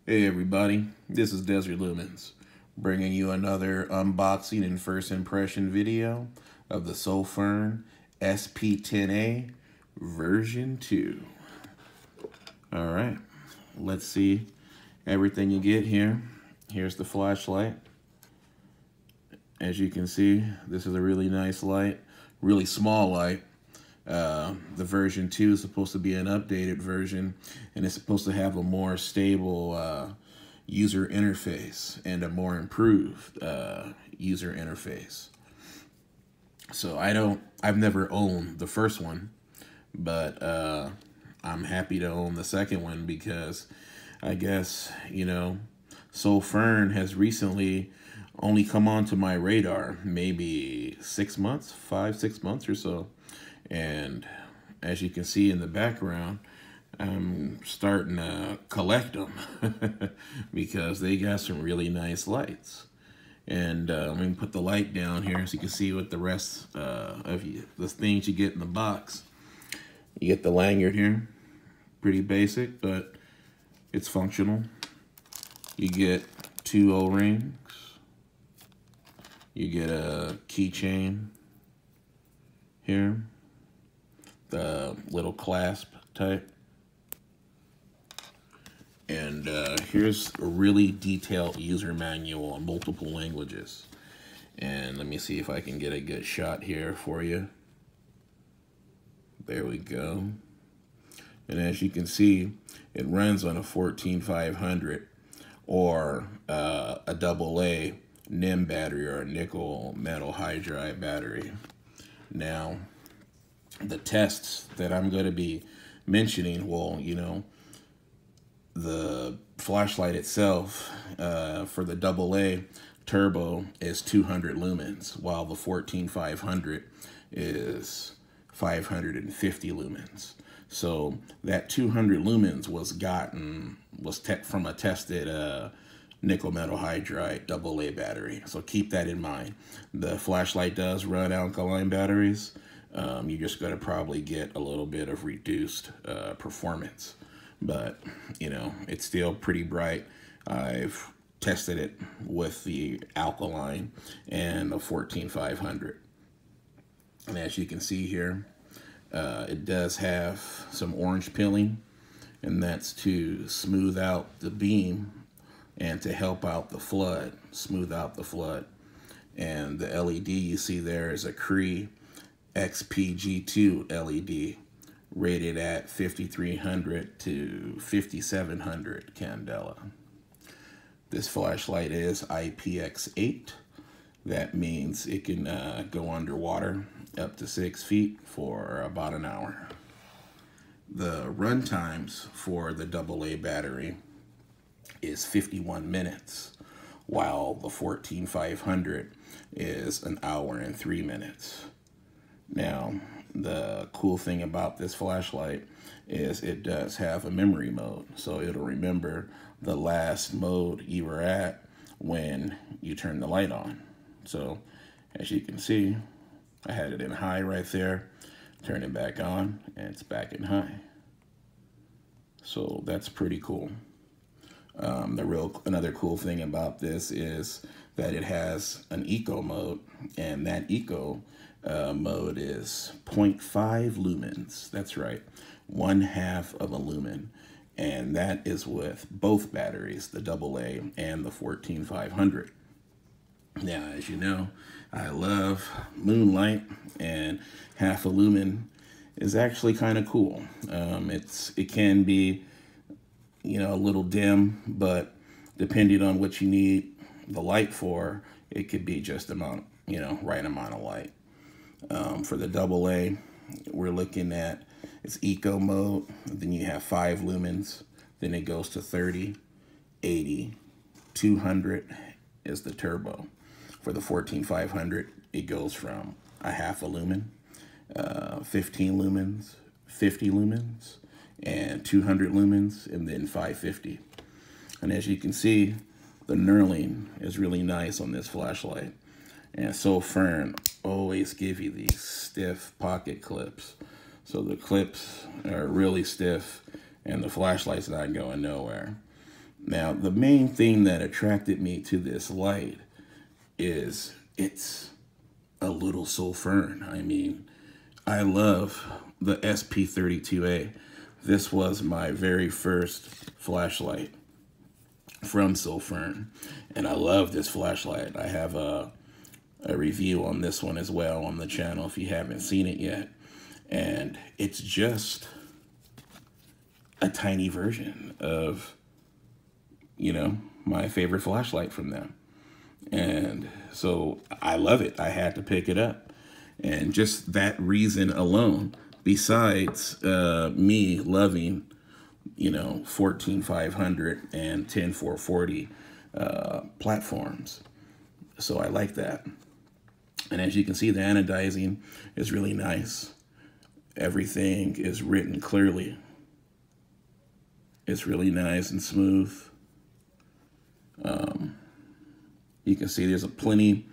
Hey everybody, this is Desert Lumens, bringing you another unboxing and first impression video of the Sofirn SP10A version 2. Alright, let's see everything you get here. Here's the flashlight. As you can see, this is a really nice light, really small light. The version 2 is supposed to be an updated version, and it's supposed to have a more stable user interface and a more improved user interface. So I've never owned the first one, but I'm happy to own the second one because I guess, Sofirn has recently only come onto my radar, maybe 6 months, 5-6 months or so. And as you can see in the background, I'm starting to collect them because they got some really nice lights. And let me put the light down here so you can see what the rest of the things you get in the box. You get the lanyard here, pretty basic, but it's functional. You get 2 O-rings. You get a keychain here. The little clasp type. And here's a really detailed user manual in multiple languages. And let me see if I can get a good shot here for you. There we go. And as you can see, it runs on a 14500 or a AA NIM battery or a nickel metal hydride battery. Now, the tests that I'm going to be mentioning, well, the flashlight itself for the AA turbo is 200 lumens, while the 14500 is 550 lumens. So that 200 lumens was from a tested nickel metal hydride AA battery. So keep that in mind. The flashlight does run alkaline batteries. You're just going to probably get a little bit of reduced performance, but it's still pretty bright. I've tested it with the alkaline and the 14500, and as you can see here, it does have some orange pilling, and that's to smooth out the beam and to help out the flood, smooth out the flood. And the LED you see there is a Cree XPG2 LED rated at 5300 to 5700 candela. This flashlight is IPX8. That means it can go underwater up to 6 feet for about an hour. The run times for the AA battery is 51 minutes, while the 14500 is an hour and 3 minutes. Now, the cool thing about this flashlight is it does have a memory mode, so it'll remember the last mode you were at when you turn the light on. So, as you can see, I had it in high right there, turn it back on, and it's back in high. So that's pretty cool. Another cool thing about this is that it has an eco mode, and that eco mode is 0.5 lumens. That's right, 1/2 of a lumen, and that is with both batteries, the AA and the 14500. Now, as you know, I love moonlight, and 1/2 a lumen is actually kind of cool. It can be a little dim, but depending on what you need the light for, it could be just right amount of light. For the AA, we're looking at its eco mode. Then you have 5 lumens. Then it goes to 30, 80, 200 is the turbo. For the 14500, it goes from 1/2 a lumen, 15 lumens, 50 lumens, and 200 lumens, and then 550. And as you can see, the knurling is really nice on this flashlight. And Sofirn always give you these stiff pocket clips. So the clips are really stiff and the flashlight's not going nowhere. Now, the main thing that attracted me to this light is it's a little Sofirn. I mean, I love the SP32A. This was my very first flashlight from Sofirn, and I love this flashlight. I have a review on this one as well on the channel if you haven't seen it yet. And it's just a tiny version of, you know, my favorite flashlight from them. And so I love it. I had to pick it up. And just that reason alone, besides me loving, you know, 14500 and 10440 platforms. So I like that. And as you can see, the anodizing is really nice. Everything is written clearly. It's really nice and smooth. You can see there's plenty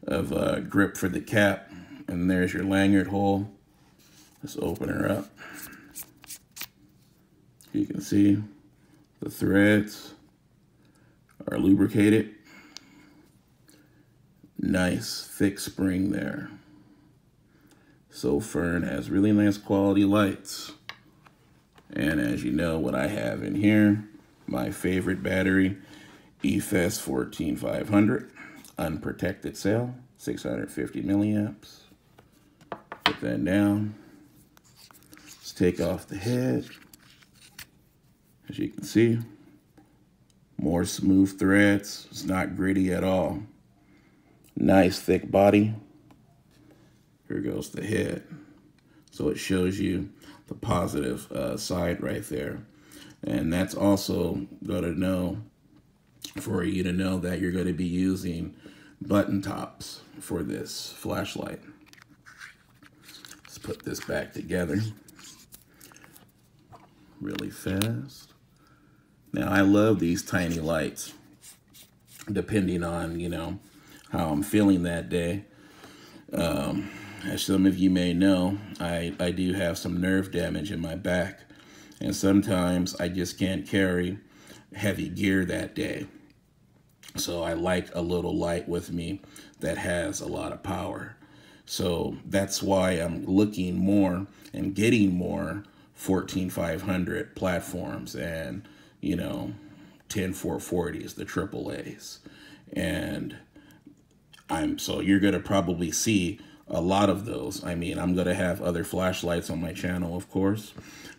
of grip for the cap. And there's your lanyard hole. Let's open her up. You can see the threads are lubricated. Nice thick spring there. Sofirn has really nice quality lights. And as you know, what I have in here, my favorite battery, EFS 14500, unprotected cell, 650 milliamps. Put that down. Let's take off the head. As you can see, more smooth threads. It's not gritty at all. Nice thick body. Here goes the head. So it shows you the positive side right there. And that's also going to know, for you to know that you're going to be using button tops for this flashlight. Let's put this back together really fast. Now, I love these tiny lights, depending on, you know, how I'm feeling that day. As some of you may know, I do have some nerve damage in my back, and sometimes I just can't carry heavy gear that day. So I like a little light with me that has a lot of power. So that's why I'm looking more and getting more 14500 platforms and, you know, 10440s, the AAAs. And so you're going to probably see a lot of those. I mean, I'm going to have other flashlights on my channel, of course,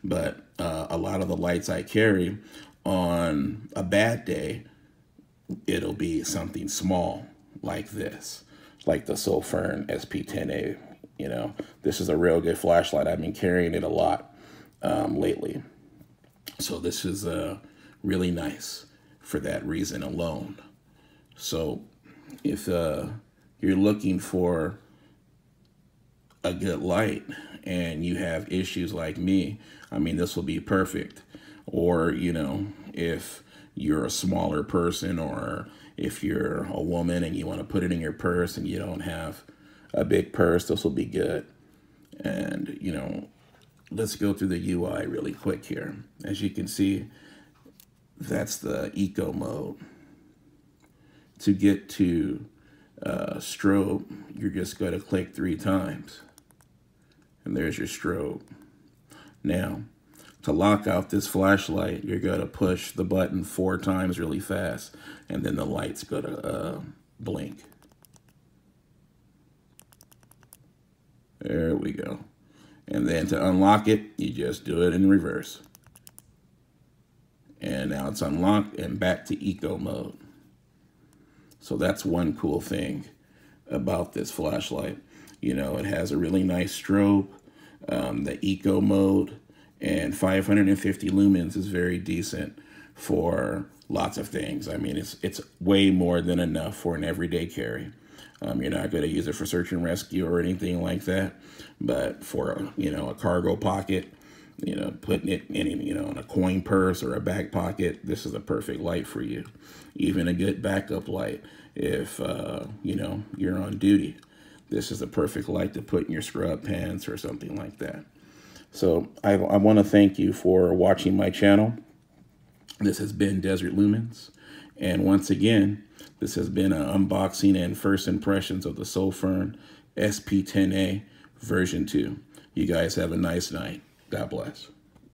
but a lot of the lights I carry on a bad day, it'll be something small like this, like the Sofirn SP10A. You know, this is a real good flashlight. I've been carrying it a lot lately. So this is really nice for that reason alone. So if you're looking for a good light and you have issues like me, I mean, this will be perfect. Or, you know, if you're a smaller person, or if you're a woman and you want to put it in your purse and you don't have a big purse, this will be good. And, you know, let's go through the UI really quick here. As you can see, that's the eco mode. To get to strobe, you're just going to click 3 times. And there's your strobe. Now, to lock out this flashlight, you're going to push the button 4 times really fast, and then the light's going to blink. There we go. And then to unlock it, you just do it in reverse. And now it's unlocked and back to eco mode. So that's one cool thing about this flashlight. You know, it has a really nice strobe, the eco mode, and 550 lumens is very decent for lots of things. I mean, it's way more than enough for an everyday carry. You're not going to use it for search and rescue or anything like that, but for, you know, a cargo pocket, you know, putting it in, you know, in a coin purse or a back pocket, this is a perfect light for you. Even a good backup light if, you know, you're on duty. This is a perfect light to put in your scrub pants or something like that. So I want to thank you for watching my channel. This has been Desert Lumens. And once again, this has been an unboxing and first impressions of the Sofirn SP10A version 2. You guys have a nice night. God bless.